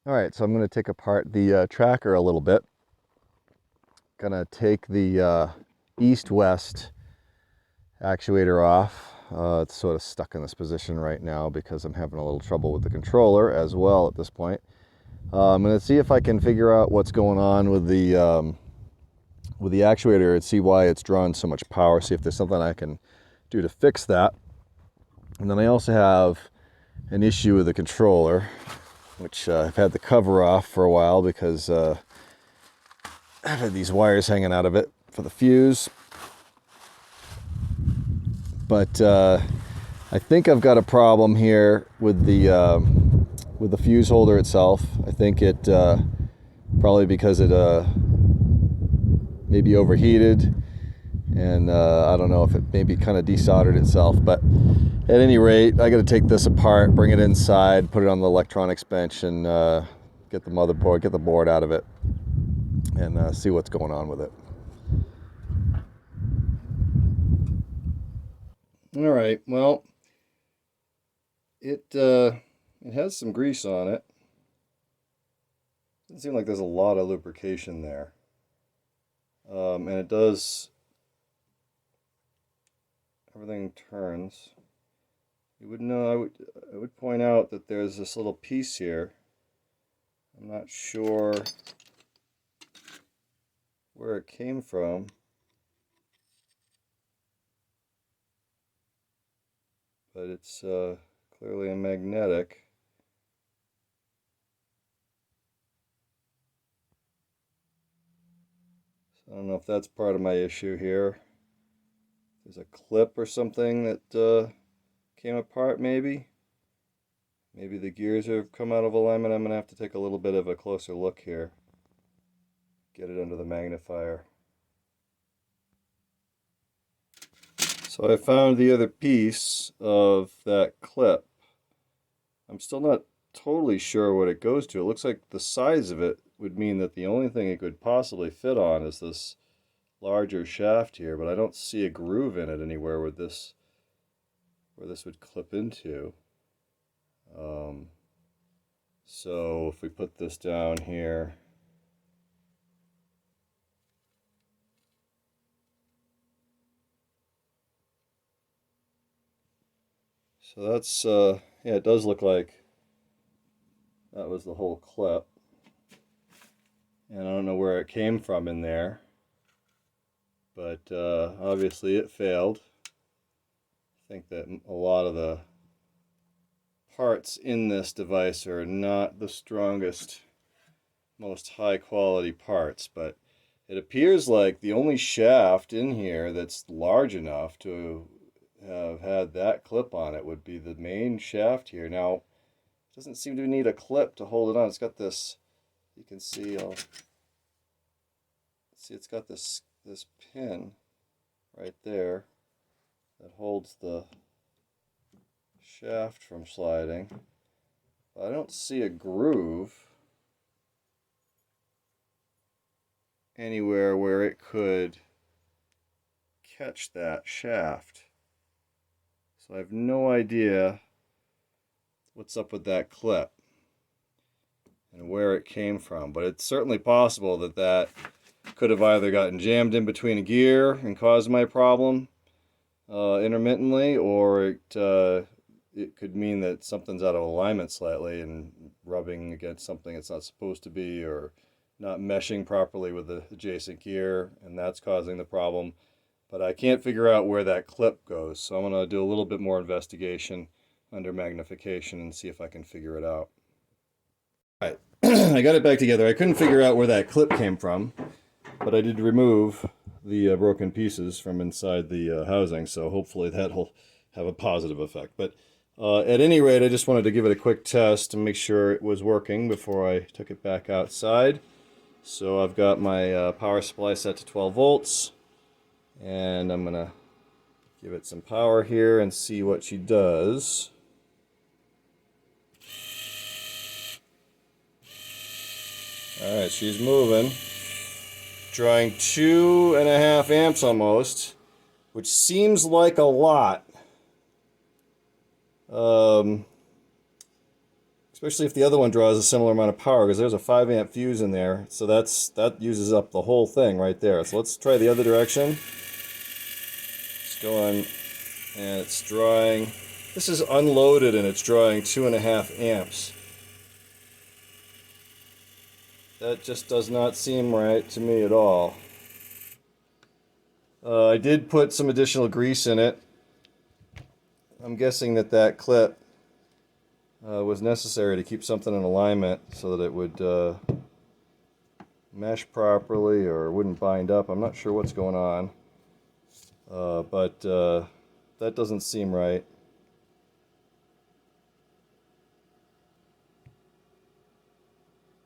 All right, so I'm going to take apart the tracker a little bit. Gonna take the east-west actuator off. It's sort of stuck in this position right now because I'm having a little trouble with the controller as well at this point. I'm going to see if I can figure out what's going on with the actuator and see why it's drawing so much power, see if there's something I can do to fix that. And then I also have an issue with the controller, which I've had the cover off for a while because I've had these wires hanging out of it for the fuse. But I think I've got a problem here with the fuse holder itself. I think it probably because it maybe overheated, and I don't know if it maybe kind of desoldered itself. But at any rate, I got to take this apart, bring it inside, put it on the electronics bench, and get the motherboard, get the board out of it, and see what's going on with it. All right, well, it has some grease on it. Doesn't seem like there's a lot of lubrication there. And it does, everything turns. You would know, I would point out that there's this little piece here. I'm not sure where it came from. But it's clearly a magnetic. So I don't know if that's part of my issue here. There's a clip or something that came apart maybe. Maybe the gears have come out of alignment. I'm going to have to take a little bit of a closer look here. Get it under the magnifier. So I found the other piece of that clip. I'm still not totally sure what it goes to. It looks like the size of it would mean that the only thing it could possibly fit on is this larger shaft here, but I don't see a groove in it anywhere with this, where this would clip into. So if we put this down here, so that's yeah, it does look like that was the whole clip, and I don't know where it came from in there, but obviously it failed. I think that a lot of the parts in this device are not the strongest, most high quality parts, but it appears like the only shaft in here that's large enough to have had that clip on it would be the main shaft here. Now, it doesn't seem to need a clip to hold it on. It's got this, you can see, it's got this pin right there that holds the shaft from sliding. But I don't see a groove anywhere where it could catch that shaft. So I have no idea what's up with that clip and where it came from, but it's certainly possible that that could have either gotten jammed in between a gear and caused my problem intermittently, or it could mean that something's out of alignment slightly and rubbing against something it's not supposed to be, or not meshing properly with the adjacent gear, and that's causing the problem. But I can't figure out where that clip goes, so I'm going to do a little bit more investigation under magnification and see if I can figure it out. All right, I got it back together. I couldn't figure out where that clip came from, but I did remove the broken pieces from inside the housing, so hopefully that'll have a positive effect. But at any rate, I just wanted to give it a quick test to make sure it was working before I took it back outside. So I've got my power supply set to 12 volts, and I'm going to give it some power here and see what she does. All right, she's moving, drawing 2.5 amps almost, which seems like a lot. especially if the other one draws a similar amount of power, because there's a 5 amp fuse in there, so that uses up the whole thing right there. So let's try the other direction. It's going, and it's drawing. This is unloaded and it's drawing 2.5 amps. That just does not seem right to me at all. I did put some additional grease in it. I'm guessing that clip was necessary to keep something in alignment so that it would mesh properly or wouldn't bind up. I'm not sure what's going on, but that doesn't seem right.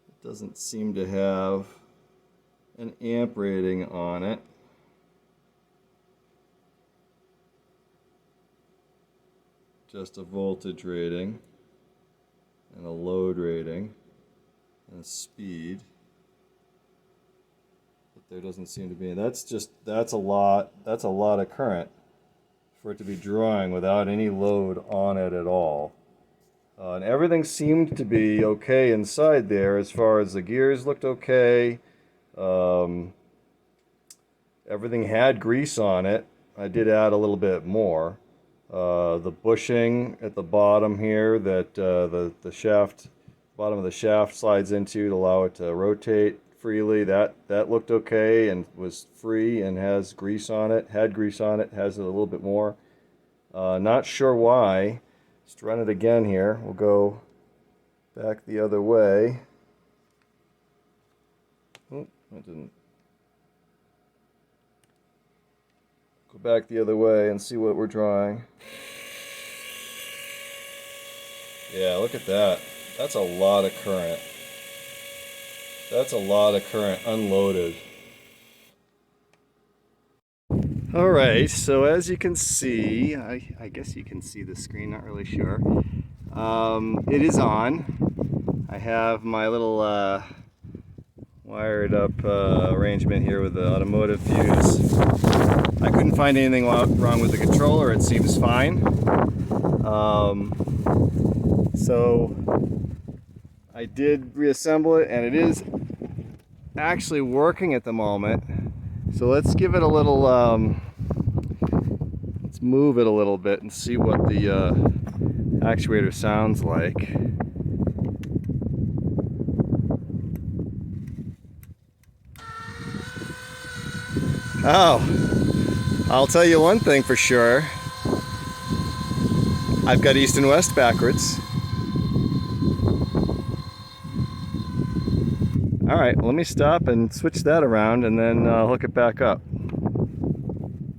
It doesn't seem to have an amp rating on it. Just a voltage rating and a load rating and a speed, but there doesn't seem to be. That's a lot of current for it to be drawing without any load on it at all. And everything seemed to be okay inside there. As far as the gears looked okay, everything had grease on it. I did add a little bit more. The bushing at the bottom here that the shaft, bottom of the shaft slides into to allow it to rotate freely, that looked okay and was free and has grease on it, had grease on it, has a little bit more. Not sure why. Let's run it again here. We'll go back the other way. Oh, that didn't. Go back the other way and see what we're drawing. Yeah, look at that. That's a lot of current. That's a lot of current unloaded. Alright, so as you can see, I guess you can see the screen, not really sure. It is on. I have my little wired up arrangement here with the automotive fuse. I couldn't find anything wrong with the controller. It seems fine. So I did reassemble it and it is actually working at the moment. So let's give it a little, let's move it a little bit and see what the actuator sounds like. Oh, I'll tell you one thing for sure. I've got east and west backwards. Alright, let me stop and switch that around and then hook it back up.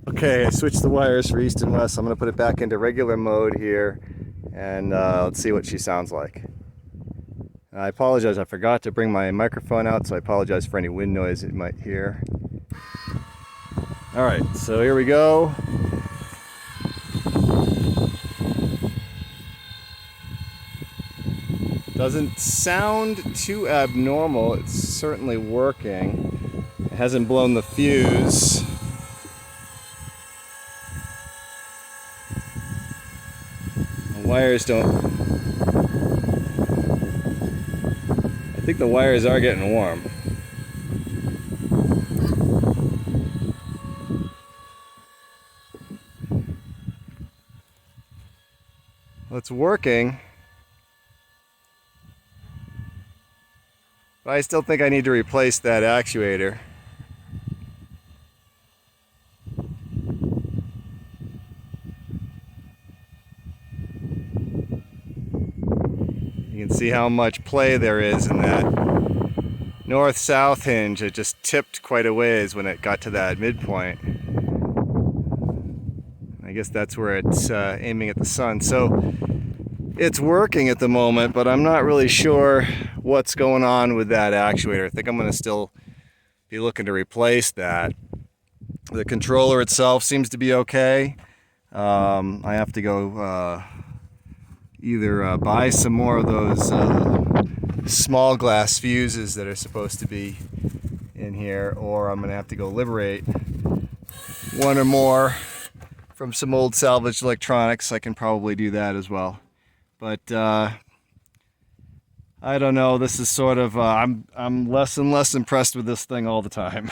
Okay, I switched the wires for east and west. I'm going to put it back into regular mode here and let's see what she sounds like. I apologize, I forgot to bring my microphone out, so I apologize for any wind noise you might hear. Alright, so here we go. Doesn't sound too abnormal. It's certainly working. It hasn't blown the fuse. The wires don't... I think the wires are getting warm. Well, it's working. But I still think I need to replace that actuator. You can see how much play there is in that north-south hinge. It just tipped quite a ways when it got to that midpoint. I guess that's where it's aiming at the sun. So it's working at the moment, but I'm not really sure what's going on with that actuator. I think I'm going to still be looking to replace that. The controller itself seems to be okay. I have to go either buy some more of those small glass fuses that are supposed to be in here, or I'm going to have to go liberate one or more from some old salvaged electronics. I can probably do that as well. But I don't know. This is sort of I'm less and less impressed with this thing all the time.